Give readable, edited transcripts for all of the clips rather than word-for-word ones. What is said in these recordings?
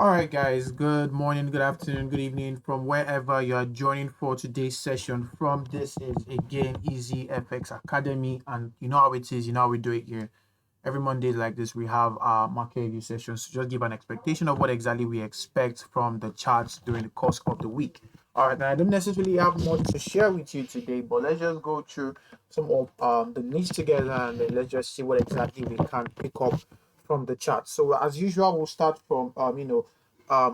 All right, guys. Good morning, good afternoon, good evening from wherever you are joining for today's session from. This is again Easy FX Academy, and you know how it is, you know how we do it here. Every Monday like this, we have our market review sessions to just give an expectation of what exactly we expect from the charts during the course of the week. All right, now I don't necessarily have much to share with you today, but let's just go through some of the needs together, and then let's just see what exactly we can pick up from the chart. So as usual, we'll start from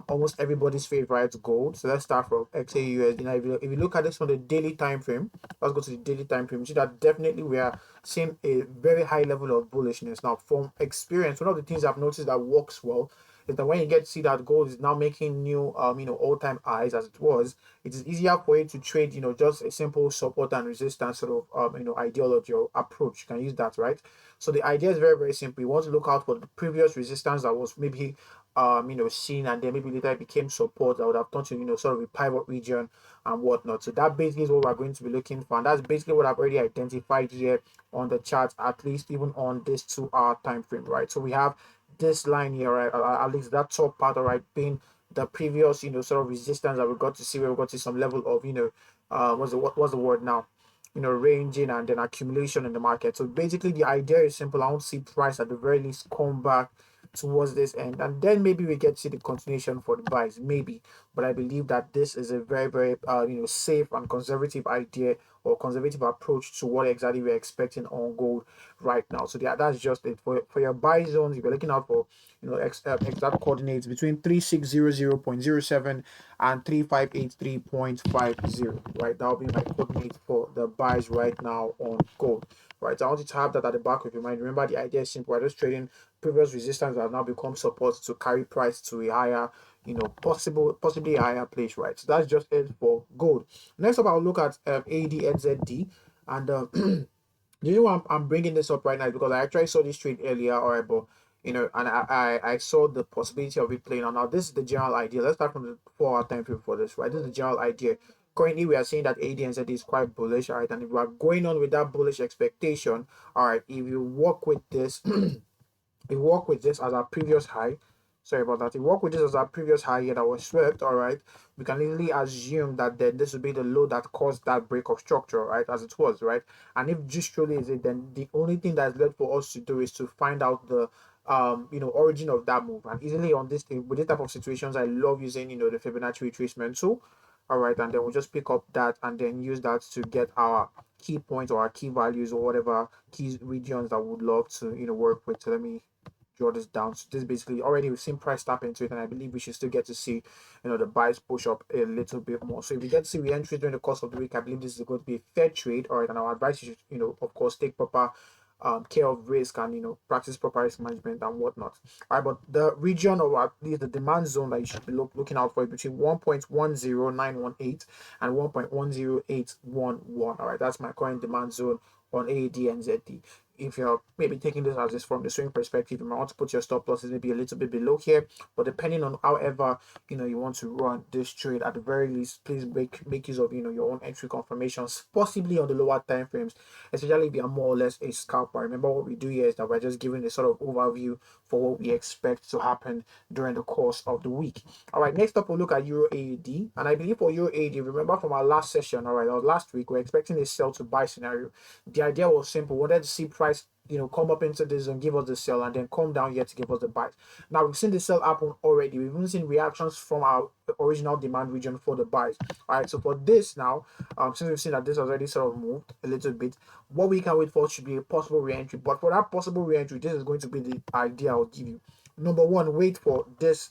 almost everybody's favorite gold. So let's start from XAUSD. Now, if you look at this on the daily time frame, let's go to the daily time frame. You see that definitely we are seeing a very high level of bullishness. Now, from experience, one of the things I've noticed that works well is that when you get to see that gold is now making new all-time highs as it was, it is easier for you to trade just a simple support and resistance sort of ideology or approach. You can use that, right? So the idea is very, very simple. You want to look out for the previous resistance that was maybe seen, and then maybe later it became support that would have turned to sort of a pivot region and whatnot. So that basically is what we're going to be looking for, and that's basically what I've already identified here on the chart, at least even on this 2 hour time frame, right? So we have this line here, right? At least that top part, all right, being the previous sort of resistance that we got to see, where we got to some level of what's the word now, ranging and then accumulation in the market. So basically the idea is simple. I want to see price at the very least come back towards this end, and then maybe we get to see the continuation for the buys, maybe. But I believe that this is a very, very safe and conservative idea or conservative approach to what exactly we're expecting on gold right now. So that's just it for your buy zones. If you're looking out for exact coordinates between 3600.07 and 3583.50, right? That'll be my coordinates for the buys right now on gold, right? So I want you to have that at the back of your mind. Remember, the idea is simple. We're just trading previous resistance that have now become support to carry price to a higher, possibly a higher place, right? So that's just it for gold. Next up, I'll look at ADXZD, and the reason why I'm bringing this up right now is because I actually saw this trade earlier, all right, but and I saw the possibility of it playing out. Now, this is the general idea. Let's start from the 4 hour time frame for this, right? This is the general idea. Currently, we are seeing that ADNZ is quite bullish, all right, and if we are going on with that bullish expectation, all right, if you work with this, we work with this as our previous high. Sorry about that. We work with this as our previous high here that was swept, all right. We can easily assume that then this would be the low that caused that break of structure, right, as it was, right. And if just truly is it, then the only thing that's left for us to do is to find out the origin of that move. And easily on this thing, with this type of situations, I love using the Fibonacci retracement tool, all right. And then we'll just pick up that and then use that to get our key points or our key values or whatever key regions that we would love to work with. So let me draw this down. So this basically already we've seen price tap into it, and I believe we should still get to see the buys push up a little bit more. So if we get to see re-entry during the course of the week, I believe this is going to be a fair trade. All right, and our advice is of course take proper care of risk and practice proper risk management and whatnot. All right, but the region or at least the demand zone that you should be looking out for is between 1.10918 and 1.10811. All right, that's my current demand zone on AD and ZD. If you're maybe taking this as this from the swing perspective, you might want to put your stop losses maybe a little bit below here. But depending on however you want to run this trade, at the very least, please make use of your own entry confirmations, possibly on the lower time frames, especially if you are more or less a scalper. Remember, what we do here is that we're just giving a sort of overview for what we expect to happen during the course of the week. All right, next up we'll look at Euro AUD, and I believe for Euro AUD, remember from our last session, all right, or last week, we're expecting a sell to buy scenario. The idea was simple. We wanted to see price come up into this and give us the sell, and then come down here to give us the buy. Now we've seen the sell happen already. We've even seen reactions from our original demand region for the buys. All right, so for this now, since we've seen that this has already sort of moved a little bit, what we can wait for should be a possible re-entry. But for that possible re-entry, this is going to be the idea I'll give you. Number one, wait for this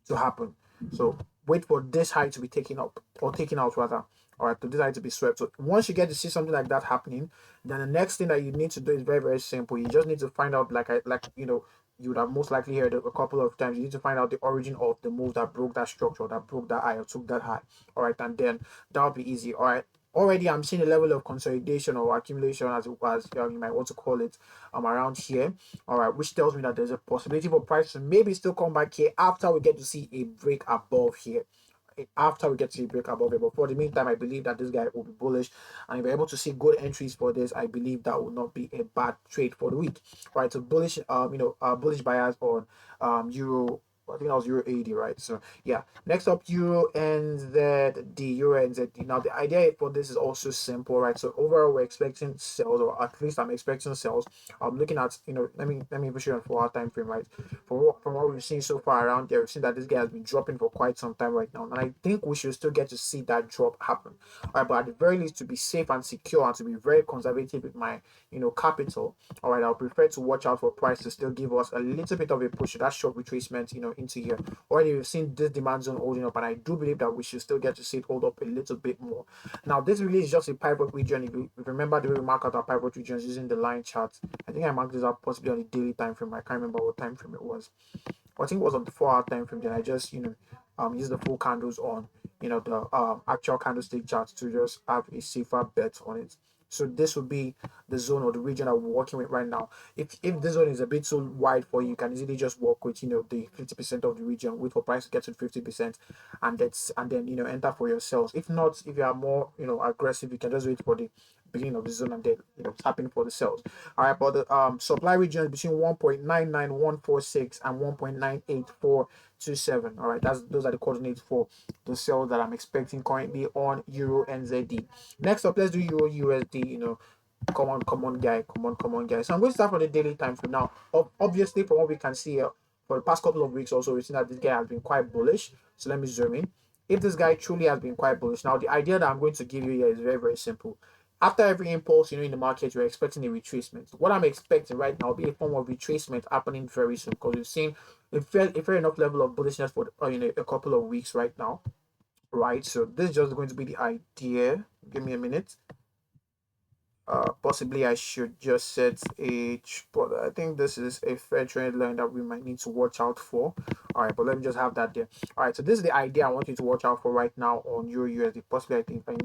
to happen. So wait for this high to be taken up or taken out rather. All right, to this high to be swept. So once you get to see something like that happening, then the next thing that you need to do is very, very simple. You just need to find out, you would have most likely heard it a couple of times. You need to find out the origin of the move that broke that structure, that broke that high, or took that high. All right, and then that'll be easy. All right. Already, I'm seeing a level of consolidation or accumulation, as you might want to call it, around here. All right, which tells me that there's a possibility for price to maybe still come back here after we get to see a break above here. After we get to see a break above it, but for the meantime, I believe that this guy will be bullish, and if we're able to see good entries for this, I believe that will not be a bad trade for the week. All right, so bullish, bullish buyers on Euro I think that was Euro AD, right? So yeah. Next up, Euro NZD, Euro NZD. Now the idea for this is also simple, right? So overall, we're expecting sales, or at least I'm expecting sales. I'm looking at, let me push it on 4 hour time frame, right? From what we've seen so far around there, we've seen that this guy has been dropping for quite some time right now, and I think we should still get to see that drop happen. All right, but at the very least, to be safe and secure and to be very conservative with my capital, all right, I'll prefer to watch out for price to still give us a little bit of a push, that short retracement, into here. Already we've seen this demand zone holding up, and I do believe that we should still get to see it hold up a little bit more. Now, this really is just a pivot region. If you remember the way we mark out our pivot regions using the line chart, I think I marked this up possibly on the daily time frame. I can't remember what time frame it was. I think it was on the 4 hour time frame. Then I just use the full candles on the actual candlestick chart to just have a safer bet on it. So this would be the zone or the region that we're working with right now. If this zone is a bit too wide for you, you can easily just work with the 50% of the region, wait for price to get to 50%, and then enter for your sales. If not, if you are more aggressive, you can just wait for the beginning of the zone and then tapping for the sales. All right, but the supply region is between 1.99146 and 1.98427. All right, those are the coordinates for the sales that I'm expecting currently on Euro NZD. Next up, let's do Euro USD. Come on, guy. Come on, guy. So I'm going to start from the daily time frame now. Obviously, from what we can see here, for the past couple of weeks, also we've seen that this guy has been quite bullish. So let me zoom in. If this guy truly has been quite bullish, now the idea that I'm going to give you here is very, very simple. After every impulse, in the market, you're expecting a retracement. What I'm expecting right now will be a form of retracement happening very soon, because we've seen a fair enough level of bullishness for a couple of weeks right now, right? So this is just going to be the idea. Give me a minute. Possibly I should just set but I think this is a fair trend line that we might need to watch out for. All right, but let me just have that there. All right, so this is the idea I want you to watch out for right now on Euro USD. Possibly I think I'll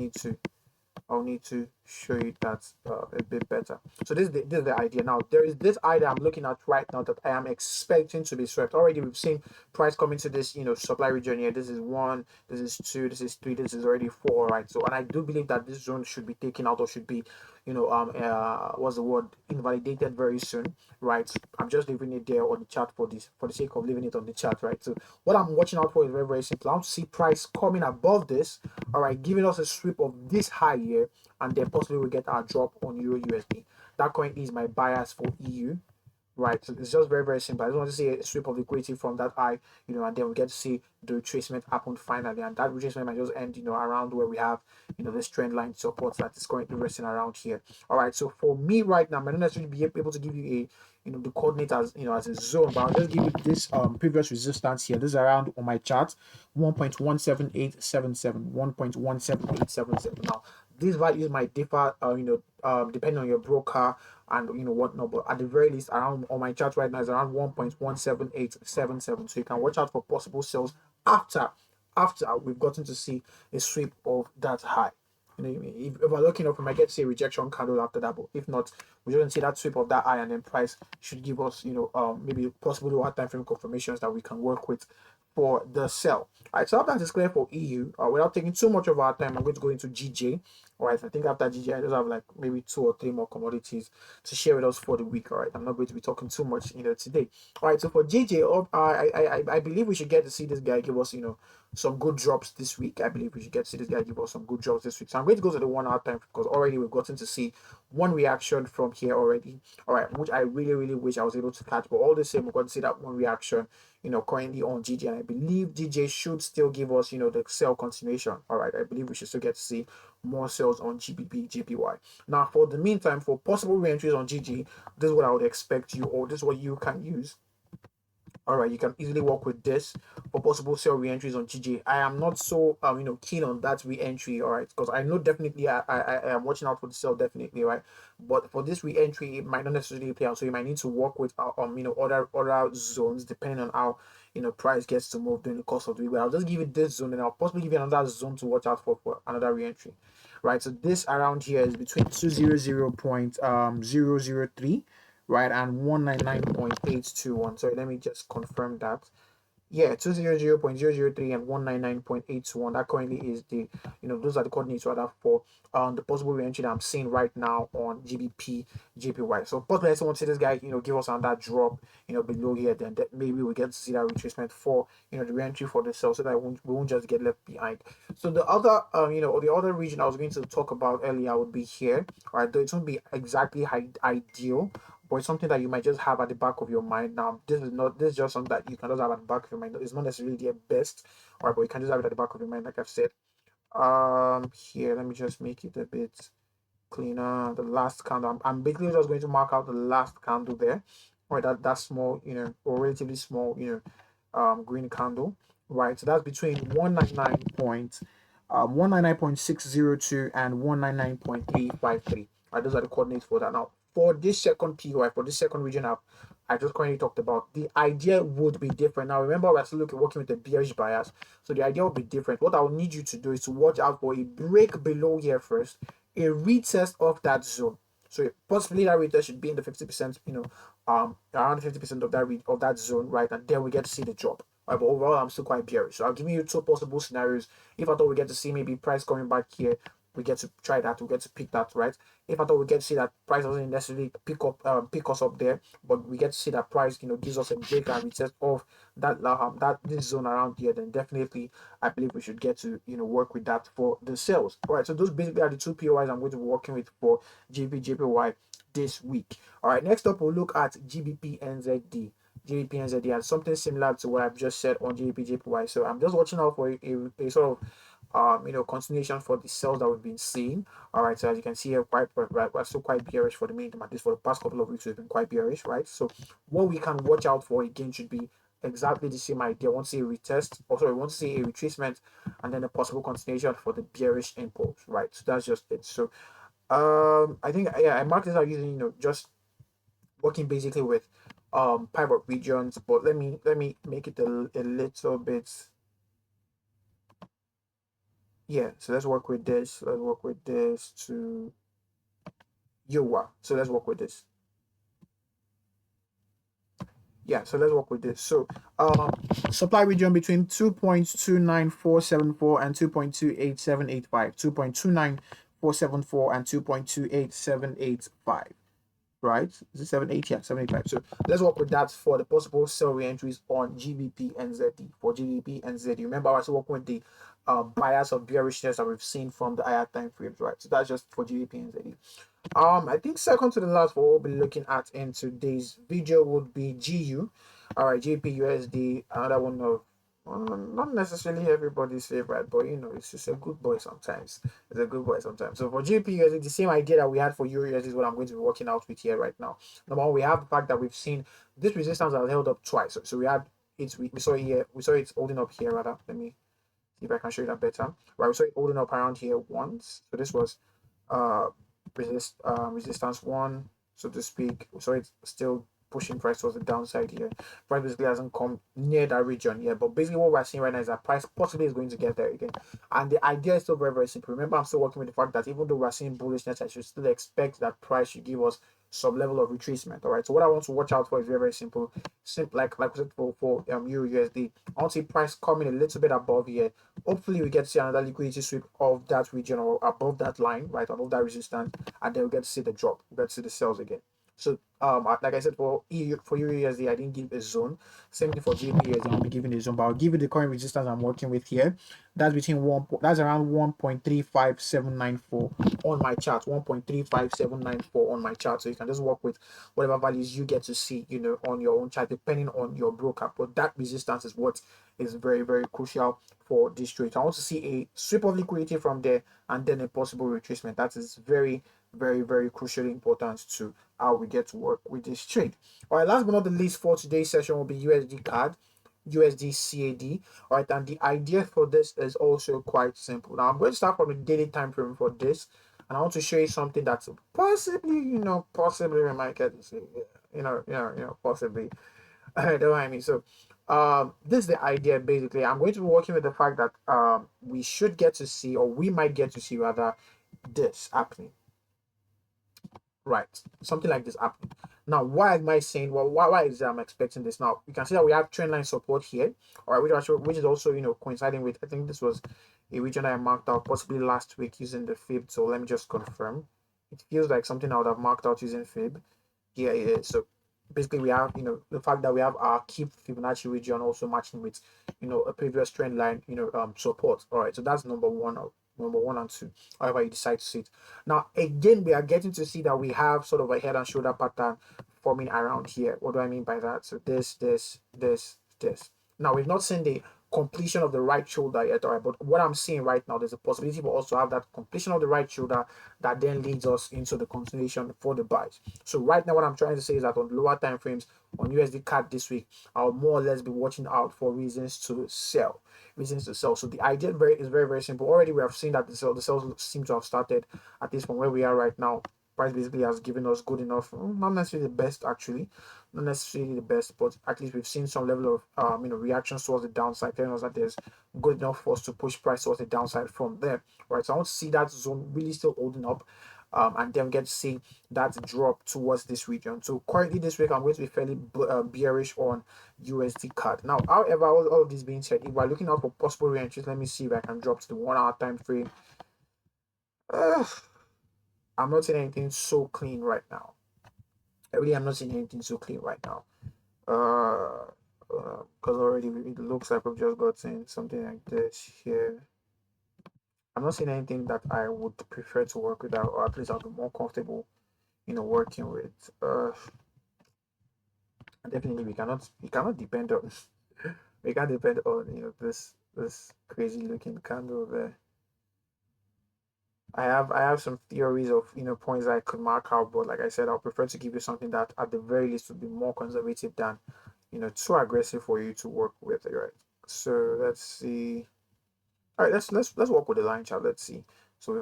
need to show you that a bit better. So this is the idea. Now there is this idea I'm looking at right now that I am expecting to be swept. Already we've seen price coming to this supply region here. This is 1, this is 2, this is 3, this is already 4, right? So, and I do believe that this zone should be taken out, or should be what's the word, invalidated very soon, right? I'm just leaving it there on the chart for the sake of leaving it on the chart, right? So what I'm watching out for is very, very simple. I want to see price coming above this, all right, giving us a sweep of this high here, and then possibly we get our drop on Euro USD. That currently is my bias for EU, right? So it's just very, very simple. I just want to see a sweep of liquidity from that high, and then we get to see the retracement happen finally, and that retracement might just end, around where we have, this trend line support that is currently resting around here. All right, so for me right now, I might not necessarily be able to give you the coordinate as as a zone, but I'll just give you this previous resistance here. This is around on my chart 1.17877, 1.17877. Now these values might differ, depending on your broker and whatnot, but at the very least, around on my chart right now is around 1.17877. So you can watch out for possible sales after we've gotten to see a sweep of that high. If we're looking up, we might get to see a rejection candle after that, but if not, we shouldn't see that sweep of that high, and then price should give us maybe possible lower time frame confirmations that we can work with for the sell. All right, so that is clear for EU. Without taking too much of our time, I'm going to go into GJ. All right, I think after GJ, I just have like maybe 2 or 3 more commodities to share with us for the week. All right, I'm not going to be talking too much today. All right, so for GJ, I believe we should get to see this guy give us some good drops this week. I believe we should get to see this guy give us some good drops this week. So I'm going to go to the 1 hour time, because already we've gotten to see one reaction from here already. All right, which I really, really wish I was able to catch, but all the same, we're going to see that one reaction currently on GJ, and I believe GJ should still give us the sell continuation. All right, I believe we should still get to see more sales on GBP JPY. Now for the meantime, for possible re-entries on GG, this is what I would expect you, or this is what you can use. All right, you can easily work with this for possible sell re-entries on GJ. I am not so keen on that re-entry, all right, because I know definitely I am watching out for the sell, definitely, right? But for this re-entry, it might not necessarily play out, so you might need to work with other zones depending on how price gets to move during the course of the week. But I'll just give it this zone, and I'll possibly give you another zone to watch out for another re-entry, right? So this around here is between 200.003, right, and 199.821. So let me just confirm that. Yeah, 200.003 and 199.821. That currently is the, those are the coordinates rather for the possible reentry that I'm seeing right now on GBP, JPY. So possibly I want to see this guy, give us on that drop, below here, then maybe we get to see that retracement for, the reentry for the sell, so that we won't just get left behind. So the other, or the other region I was going to talk about earlier would be here, right? Though it won't be exactly ideal, but it's something that you might just have at the back of your mind. Now, this is just something that you can just have at the back of your mind. It's not necessarily the best, all right, but you can just have it at the back of your mind, like I've said. Here, let me just make it a bit cleaner. The last candle, I'm basically just going to mark out the last candle there, or that small, or relatively small, green candle, right? So that's between 199.602 and 199.353. Right, those are the coordinates for that. Now, for this second POI, for this second region up, I just currently talked about, the idea would be different. Now, remember, we're still working with the bearish bias, so the idea will be different. What I will need you to do is to watch out for a break below here first, a retest of that zone. So possibly that retest should be in the 50%, around 50% of that zone, right? And then we get to see the drop. Right, but overall, I'm still quite bearish. So I'll give you two possible scenarios. If I thought we get to see maybe price coming back here, we get to try that. We get to pick that, right? If I thought we get to see that price doesn't necessarily pick us up there, but we get to see that price, gives us a break and retest of that this zone around here, then definitely I believe we should get to work with that for the sales. All right, so those basically are the two POIs I'm going to be working with for JPY this week. All right, next up we'll look at GBP NZD. GBP NZD and something similar to what I've just said on GBP JPY. So I'm just watching out for a sort of continuation for the sales that we've been seeing. All right, so as you can see here, we're still quite bearish for the minimum. At least for the past couple of weeks, we've been quite bearish, right? So what we can watch out for again should be exactly the same idea. Want to see a retest, or sorry, want to see a retracement, and then a possible continuation for the bearish impulse, right? So that's just it. So I think, yeah, I marked this out using just working basically with pivot regions, but let me make it a little bit. Yeah, so let's work with this. Let's work with this to Yowa. So let's work with this. Yeah, so let's work with this. So supply region between 2.29474 and 2.28785. 2.29474 and 2.28785. Right? Is it 78? Yeah, 75. So let's work with that for the possible sell re-entries on GBP NZD. For GBP NZD, remember I was working with the bias of bearishness that we've seen from the higher time frames, right? So that's just for GBP NZD. I think second to the last, what we'll be looking at in today's video would be GU. All right, GBP USD, another one of not necessarily everybody's favorite, but it's just a good boy sometimes. It's a good boy sometimes. So for GBP USD, the same idea that we had for Euro USD is what I'm going to be working out with here right now. Number one, we have the fact that we've seen this resistance has held up twice. So we had it, we saw it here, we saw it holding up here rather. Let me see if I can show you that better. Right, we saw it holding up around here once. So this was uh resistance one, so to speak. So it's still pushing price towards the downside here. Price basically hasn't come near that region yet, but basically what we're seeing right now is that price possibly is going to get there again. And the idea is still very, very simple. Remember, I'm still working with the fact that even though we're seeing bullishness, I should still expect that price should give us some level of retracement. All right, so what I want to watch out for is very, very simple. Like we said for Euro USD, I want to see price coming a little bit above here. Hopefully we get to see another liquidity sweep of that region or above that line, right, above that resistance, and then we get to see the drop. We get to see the sales again. So like I said, for Euro USD, I didn't give a zone. Same thing for GBP USD, I'll be giving a zone, but I'll give you the current resistance I'm working with here. That's that's around 1.35794 on my chart. 1.35794 on my chart. So you can just work with whatever values you get to see, on your own chart, depending on your broker. But that resistance is what is very, very crucial for this trade. I want to see a sweep of liquidity from there and then a possible retracement. That is very, very, very crucially important to how we get to work with this trade. All right, last but not the least for today's session will be USD CAD, USD CAD. All right, and the idea for this is also quite simple. Now I'm going to start from the daily time frame for this, and I want to show you something that's possibly, possibly we might get to see, possibly. Don't mind me. So, this is the idea basically. I'm going to be working with the fact that we should get to see, or we might get to see rather, this happening. Right, something like this happening. Now, why am I saying, well, why is I'm expecting this? Now, you can see that we have trend line support here, all right, which is also, coinciding with, I think this was a region I marked out possibly last week using the fib. So let me just confirm. It feels like something I would have marked out using fib. Yeah, it is. So basically, we have, the fact that we have our key Fibonacci region also matching with, a previous trend line, support. All right, so that's number one and two, however you decide to see it. Now, again, we are getting to see that we have sort of a head and shoulder pattern forming around here. What do I mean by that? So this. Now, we've not seen the completion of the right shoulder yet, all right, but what I'm seeing right now, there's a possibility we also have that completion of the right shoulder that then leads us into the continuation for the buys. So right now, what I'm trying to say is that on lower time frames on USD CAD this week, I'll more or less be watching out for reasons to sell. So the idea is very, very simple. Already we have seen that the sales seem to have started, at least from where we are right now. Price basically has given us good enough, not necessarily the best actually, not necessarily the best, but at least we've seen some level of reactions towards the downside, telling us that there's good enough for us to push price towards the downside from there. Right. So I want to see that zone really still holding up. And then get to see that drop towards this region. So currently this week I'm going to be fairly bearish on USD CAD. Now, however, all of this being said, if we're looking out for possible re-entries, let me see if I can drop to the 1 hour time frame. I'm not seeing anything so clean right now. I really am not seeing anything so clean right now. Because already it looks like we've just gotten something like this here. I'm not seeing anything that I would prefer to work with, or at least I'll be more comfortable, working with. Definitely we cannot depend on we can't depend on this crazy looking candle there. I have some theories of points I could mark out, but like I said, I'll prefer to give you something that at the very least would be more conservative than too aggressive for you to work with, right? So let's see. All right, let's work with the line chart. Let's see. So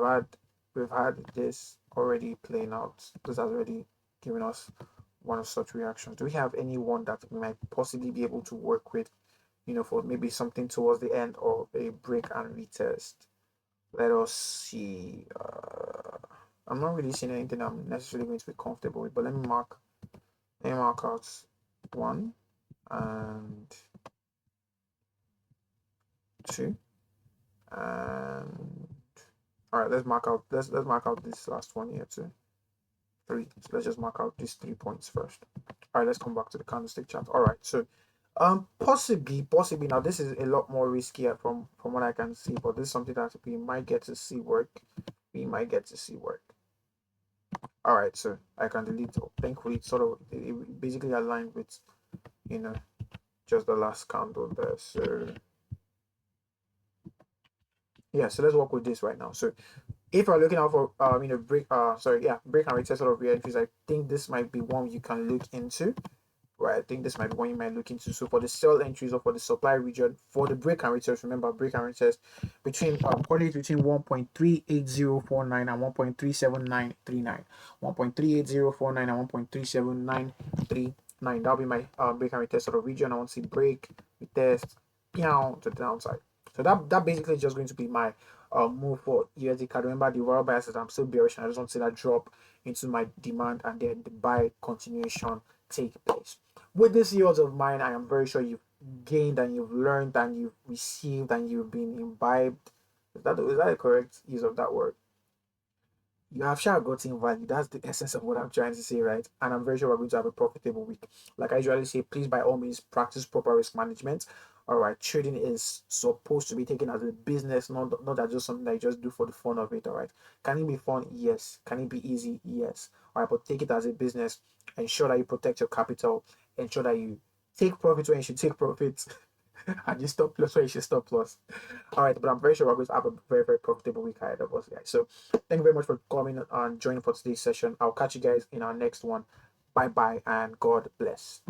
we've had this already playing out. This has already given us one of such reactions. Do we have anyone that we might possibly be able to work with, for maybe something towards the end of a break and retest? Let us see. I'm not really seeing anything I'm necessarily going to be comfortable with, but let me mark out one and two, and all right. Let's mark out this last one here too. Three. So let's just mark out these 3 points first. All right, let's come back to the candlestick chart. All right, so possibly now this is a lot more riskier from what I can see, but this is something that we might get to see work. We might get to see work. All right, so I can delete it. Thankfully, it basically aligned with just the last candle there. So yeah, so let's work with this right now. So if you're looking out for break break and retest sort of re-entries, I think this might be one you can look into. Right, I think this might be one you might look into. So for the sell entries or for the supply region, for the break and retest, remember break and retest between 1.38049 and 1.37939. 1.38049 and 1.37939. That'll be my break and retest sort of region. I want to see break, retest, to the downside. So that basically is just going to be my move for USD CAD. Remember the overall bias is I'm still bearish and I just want to see that drop into my demand and then the buy continuation take place. With these yields of mine, I am very sure you've gained and you've learned and you've received and you've been imbibed. Is that a correct use of that word? You have sure gotten value. That's the essence of what I'm trying to say, right? And I'm very sure we're going to have a profitable week. Like I usually say, please by all means practice proper risk management. All right, trading is supposed to be taken as a business, not as just something that you just do for the fun of it. All right, can it be fun? Yes. Can it be easy? Yes. All right, but take it as a business. Ensure that you protect your capital. Ensure that you take profit when you should take profits. And you stop loss where you should stop loss. All right, but I'm very sure we're going to have a very, very profitable week ahead of us, guys. So thank you very much for coming and joining for today's session. I'll catch you guys in our next one. Bye bye and God bless.